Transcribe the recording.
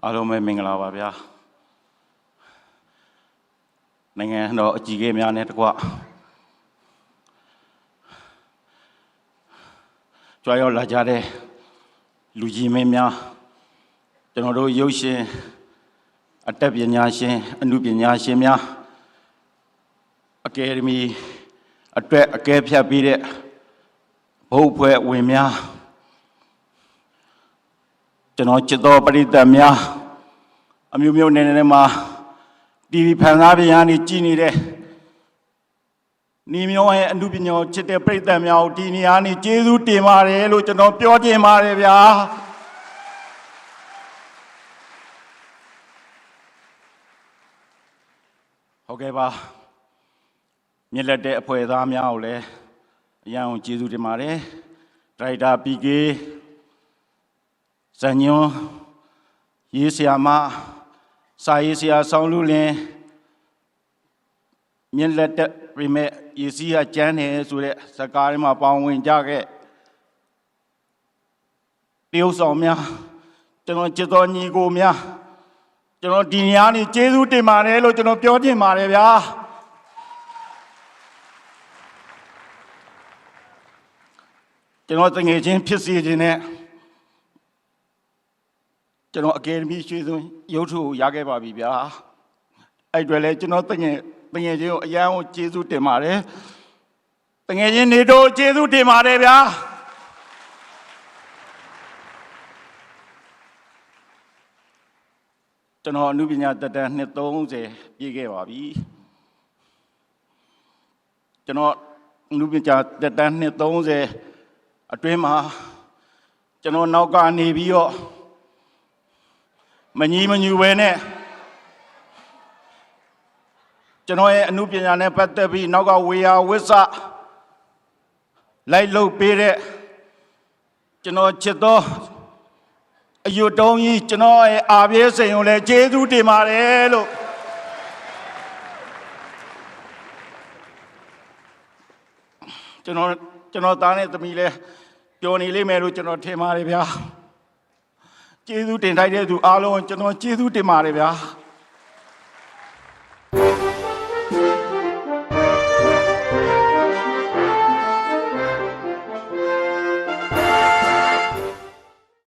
အားလုံးပဲမင်္ဂလာပါဗျာနိုင်ငံတော်အကြီးအကဲများနဲ့တကွကြွားရောက်လာကြတဲ့လူကြီးမင်းများကျွန်တော်တို့ရုပ်ရှင်အတတ်ပညာရှင်အနုပညာရှင်များအကယ်ဒမီအတွက်အကဲဖြတ်ပြီးတဲ့ဘုတ်ဖွဲ့ဝင်များကျွန်တော်ချစ်တော်ပရိသတ်များအမျိုးမျိုးနေမှာ TV ဖန်သားပြန်နေကြည်နေတဲ့ညီမျိုးရဲ့အနုပညာချစ်တဲ့ပရိသတ်များကိုဒီနေရာနေကျေးဇူးတင်ပါတယ်လို့ကျွန်တော်ပြောချင်ပါတယ်ဗျာဟုတ်ကဲ့ပါမြစ်လက်တဲ့အဖွဲ့သားများကိုလည်းအရန်ကိုကျေးဇူးတင်ပါတယ်ဒရိုက်တာ PK ဇညွန်ရေးဆရာမစာရေးဆရာဆောင်လူလင်းမြင့်လက်တဲ့ပြမဲ့ရေးစီးရကျန်းတယ်ဆိုတဲ့စကားတွေမှာပေါင်းဝင်ကြခဲ့တရုတ်ဆောင်များကျွန်တော်ချစ်တော်ညီကိုများကျွန်တော်ဒီနေရာနေကျေးဇူးတင်ပါတယ်လို့ကျွန်တော်ပြောချင်ပါတယ်ဗျာကျွန်တော်တငယ်ချင်းဖြစ်စီခြင်းနဲ့ကျွန်တော်အကယ်ဒမီရွှေစွန်းရုပ်ထုကိုရခဲ့ပါပြီဗျာအဲ့တွေလည်းကျွန်တော်တငယ်ချင်းကိုအရန်ကိုကျေးဇူးတင်ပါတယ်တငယ်ချင်းနေတို့ကျေးဇူးတင်ပါတယ်ဗျာကျွန်တော်အနုပညာတက်တန်းနှစ်30ပြည့်ခဲ့ပါပြီကျွန်တော်အနုပညာတက်တန်းနှစ်30အတွင်းမှာကျွန်တော်နောက်ကနေပြီးတော့မညီမညူပဲနဲ့ကျွန်တော်ရဲ့အနုပညာနဲ့ပတ်သက်ပြီးနောက်ကဝေယဝစ္စလိုက်လုပ်ပေးတဲ့ကျွန်တော်ချစ်သောအယုတုံးကြီးကျွန်တော်ရဲ့အာပြေးစိန်ကိုလည်းကျေးဇူးတင်ပါတယ်လို့ကျွန်တော်သားနဲ့သမီးလည်းပျော်နေလိမ့်မယ်လို့ကျွန်တော်ထင်ပါတယ်ဗျာကျေးဇူးတင်ထိုက်တဲ့သူအားလုံးကျွန်တော်ကျေးဇူးတင်ပါတယ်ဗျာ